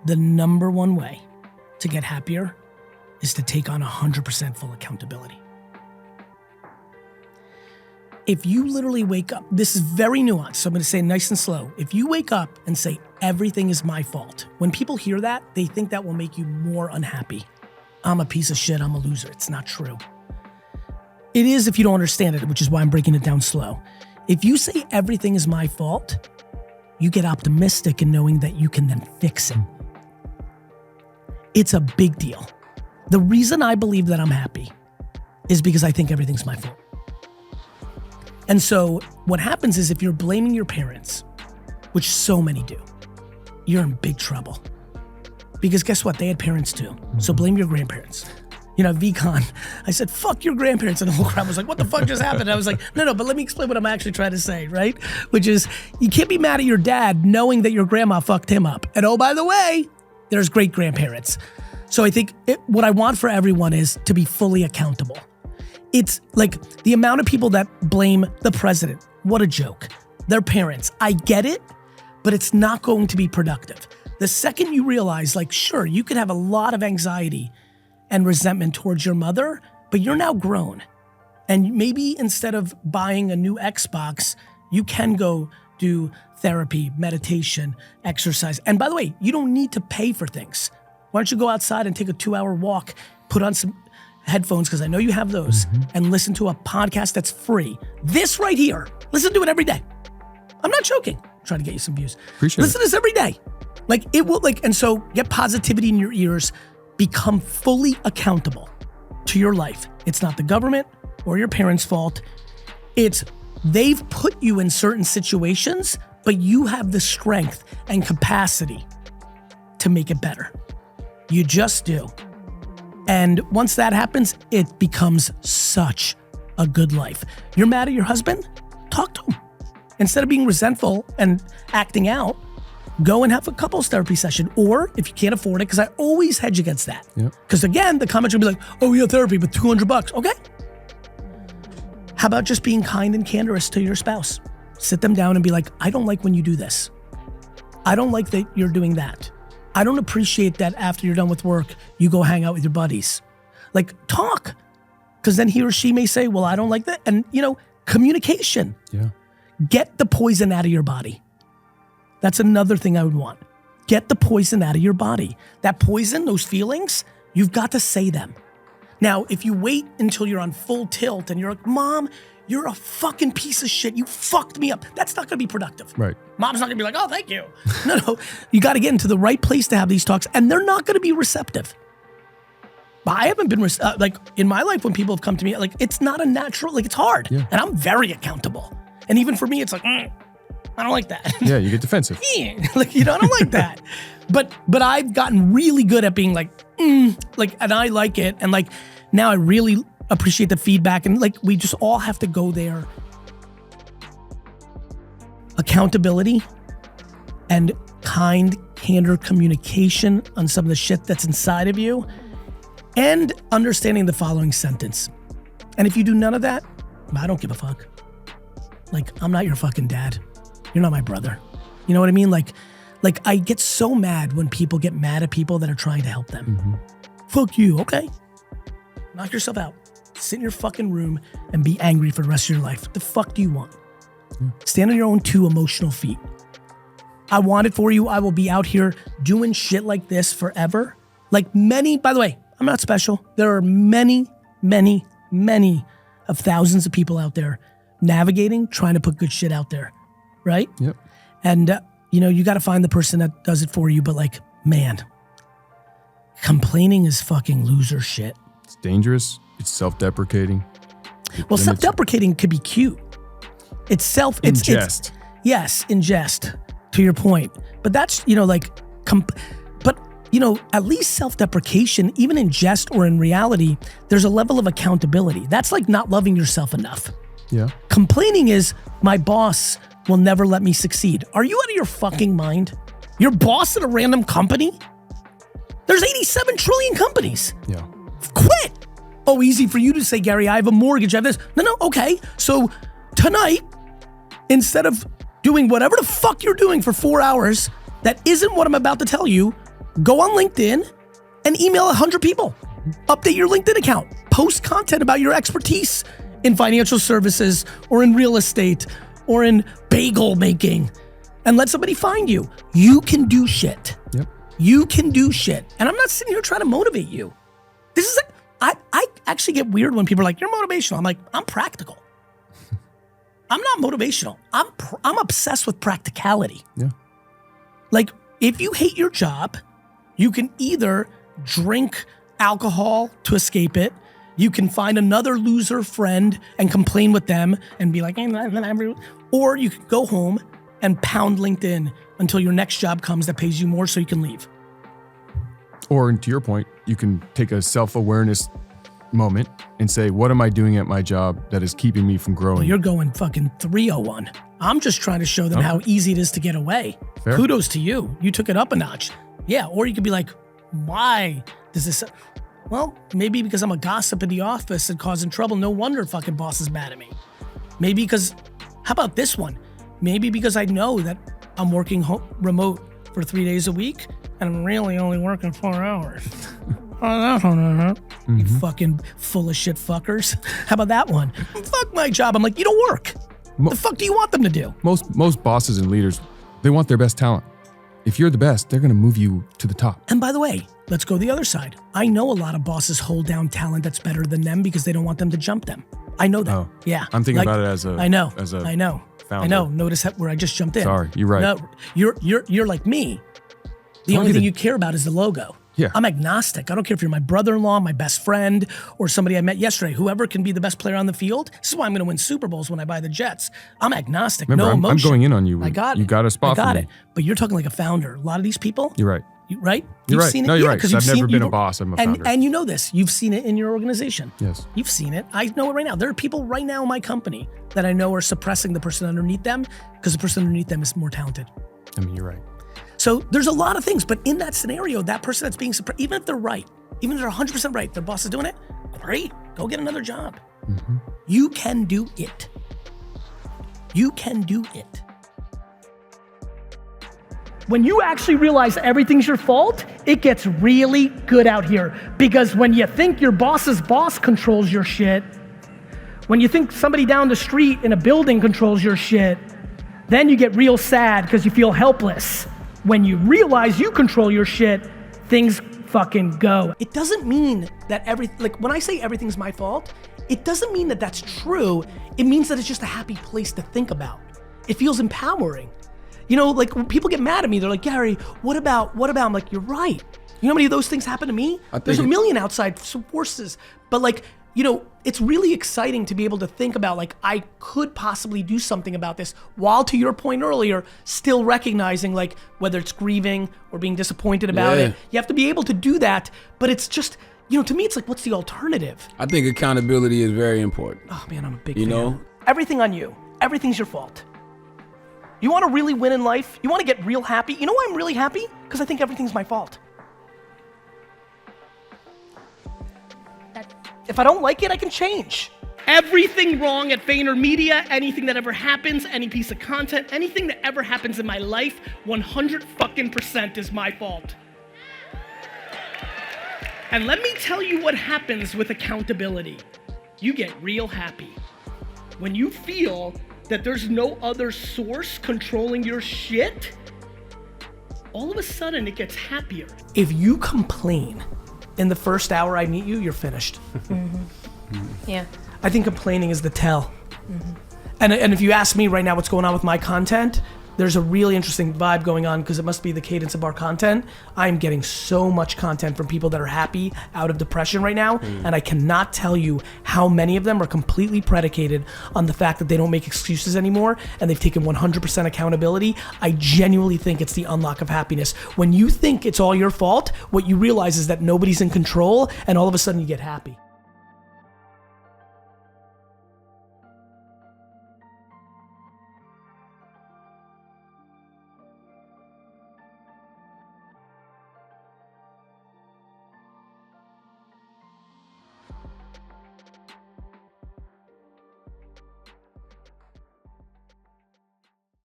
the number one way to get happier is to take on 100% full accountability. If you literally wake up, this is very nuanced, so I'm gonna say it nice and slow. If you wake up and say, everything is my fault, when people hear that, they think that will make you more unhappy. I'm a piece of shit, I'm a loser. It's not true. It is if you don't understand it, which is why I'm breaking it down slow. If you say everything is my fault, you get optimistic in knowing that you can then fix it. It's a big deal. The reason I believe that I'm happy is because I think everything's my fault. And so what happens is if you're blaming your parents, which so many do, you're in big trouble. Because guess what? They had parents too. So blame your grandparents. You know, VCon, I said, fuck your grandparents. And the whole crowd was like, what the fuck just happened? And I was like, no, but let me explain what I'm actually trying to say, right? Which is, you can't be mad at your dad knowing that your grandma fucked him up. And oh, by the way, there's great grandparents. So I think what I want for everyone is to be fully accountable. It's like the amount of people that blame the president. What a joke. Their parents. I get it, but it's not going to be productive. The second you realize, like, sure, you could have a lot of anxiety and resentment towards your mother, but you're now grown. And maybe instead of buying a new Xbox, you can go do therapy, meditation, exercise. And by the way, you don't need to pay for things. Why don't you go outside and take a 2-hour walk, put on some headphones, because I know you have those, and listen to a podcast that's free. This right here, listen to it every day. I'm not joking. I'm trying to get you some views. Listen to this every day. Like it will, and so get positivity in your ears, become fully accountable to your life. It's not the government or your parents' fault. It's they've put you in certain situations, but you have the strength and capacity to make it better. You just do. And once that happens, it becomes such a good life. You're mad at your husband? Talk to him. Instead of being resentful and acting out, go and have a couples therapy session. Or if you can't afford it, because I always hedge against that. Because again, the comments will be like, oh, yeah, therapy, but $200. Okay. How about just being kind and candorous to your spouse? Sit them down and be like, I don't like when you do this. I don't like that you're doing that. I don't appreciate that after you're done with work, you go hang out with your buddies. Like, talk. Because then he or she may say, well, I don't like that. And, communication. Yeah. Get the poison out of your body. That's another thing I would want. Get the poison out of your body. That poison, those feelings, you've got to say them. Now, if you wait until you're on full tilt and you're like, Mom, you're a fucking piece of shit. You fucked me up. That's not going to be productive. Right. Mom's not going to be like, oh, thank you. No. You got to get into the right place to have these talks, and they're not going to be receptive. But I haven't been, in my life when people have come to me, it's not a natural, it's hard. Yeah. And I'm very accountable. And even for me, it's like, I don't like that. Yeah, you get defensive. I don't like that. But I've gotten really good at being and I like it. And now I really appreciate the feedback. And we just all have to go there. Accountability and kind, candor communication on some of the shit that's inside of you, and understanding the following sentence. And if you do none of that, I don't give a fuck. I'm not your fucking dad. You're not my brother. You know what I mean? I get so mad when people get mad at people that are trying to help them. Fuck you, okay? Knock yourself out. Sit in your fucking room and be angry for the rest of your life. What the fuck do you want? Stand on your own 2 emotional feet. I want it for you. I will be out here doing shit like this forever. By the way, I'm not special. There are many, many, many of thousands of people out there navigating, trying to put good shit out there. Right? Yep. And, you got to find the person that does it for you. But man, complaining is fucking loser shit. It's dangerous. It's self-deprecating. Well, self-deprecating could be cute. It's ingest. Yes, ingest, to your point. But that's, at least self-deprecation, even in jest or in reality, there's a level of accountability. That's not loving yourself enough. Yeah. Complaining is, my boss will never let me succeed. Are you out of your fucking mind? Your boss at a random company? There's 87 trillion companies. Yeah. Quit. Oh, easy for you to say, Gary, I have a mortgage, I have this. No, okay. So tonight, instead of doing whatever the fuck you're doing for 4 hours, that isn't what I'm about to tell you, Go on LinkedIn and email 100 people. Update your LinkedIn account. Post content about your expertise in financial services or in real estate or in bagel making, and let somebody find you. You can do shit. Yep. You can do shit. And I'm not sitting here trying to motivate you. This is I actually get weird when people are like, you're motivational. I'm like, I'm practical. I'm not motivational. I'm obsessed with practicality. Yeah. Like, if you hate your job, you can either drink alcohol to escape it. You can find another loser friend and complain with them and be like, or you can go home and pound LinkedIn until your next job comes that pays you more so you can leave. Or to your point, you can take a self-awareness moment and say, what am I doing at my job that is keeping me from growing? Well, you're going fucking 301. I'm just trying to show them how easy it is to get away. Fair. Kudos to you. You took it up a notch. Yeah, or you could be like, why does this... Well, maybe because I'm a gossip in the office and causing trouble. No wonder fucking boss is mad at me. Maybe because, how about this one? Maybe because I know that I'm working remote for 3 days a week and I'm really only working 4 hours. You fucking full of shit fuckers. How about that one? Fuck my job. I'm like, you don't work. The fuck do you want them to do? Most bosses and leaders, they want their best talent. If you're the best, they're going to move you to the top. And by the way, let's go the other side. I know a lot of bosses hold down talent that's better than them because they don't want them to jump them. I know that. Oh, yeah. I'm thinking about it as a I know. founder. I know. Notice where I just jumped in. Sorry, you're right. No, you're like me. The only thing you care about is the logo. Yeah. I'm agnostic. I don't care if you're my brother-in-law, my best friend, or somebody I met yesterday. Whoever can be the best player on the field. This is why I'm going to win Super Bowls when I buy the Jets. I'm agnostic. Remember, no emotion. I'm going in on you. I got it. You got a spot I got for it. me. But you're talking like a founder. A lot of these people. You're right. Right? You're right. Seen it? No, you're Yeah, right. 'Cause I've never been a boss. I'm a founder. And you know this. You've seen it in your organization. Yes. You've seen it. I know it right now. There are people right now in my company that I know are suppressing the person underneath them because the person underneath them is more talented. I mean, you're right. So there's a lot of things, but in that scenario, that person that's being suppressed, even if they're right, even if they're 100% right, their boss is doing it, great, go get another job. Mm-hmm. You can do it. You can do it. When you actually realize everything's your fault, it gets really good out here. Because when you think your boss's boss controls your shit, when you think somebody down the street in a building controls your shit, then you get real sad because you feel helpless. When you realize you control your shit, things fucking go. It doesn't mean that when I say everything's my fault, it doesn't mean that that's true. It means that it's just a happy place to think about. It feels empowering. You know, like when people get mad at me, they're like, Gary, what about? I'm like, you're right. You know how many of those things happen to me? There's a million outside forces, but like, you know, it's really exciting to be able to think about like, I could possibly do something about this while, to your point earlier, still recognizing like whether it's grieving or being disappointed about it. You have to be able to do that, but it's just, you know, to me, it's like, what's the alternative? I think accountability is very important. Oh man, I'm a big fan. You know? Everything on you. Everything's your fault. You want to really win in life? You want to get real happy? You know why I'm really happy? Because I think everything's my fault. If I don't like it, I can change. Everything wrong at VaynerMedia, anything that ever happens, any piece of content, anything that ever happens in my life, 100% is my fault. And let me tell you what happens with accountability. You get real happy. When you feel that there's no other source controlling your shit, all of a sudden it gets happier. If you complain in the first hour I meet you, you're finished. Yeah. I think complaining is the tell. And if you ask me right now what's going on with my content, there's a really interesting vibe going on because it must be the cadence of our content. I'm getting so much content from people that are happy out of depression right now, and I cannot tell you how many of them are completely predicated on the fact that they don't make excuses anymore and they've taken 100% accountability. I genuinely think it's the unlock of happiness. When you think it's all your fault, what you realize is that nobody's in control, and all of a sudden you get happy.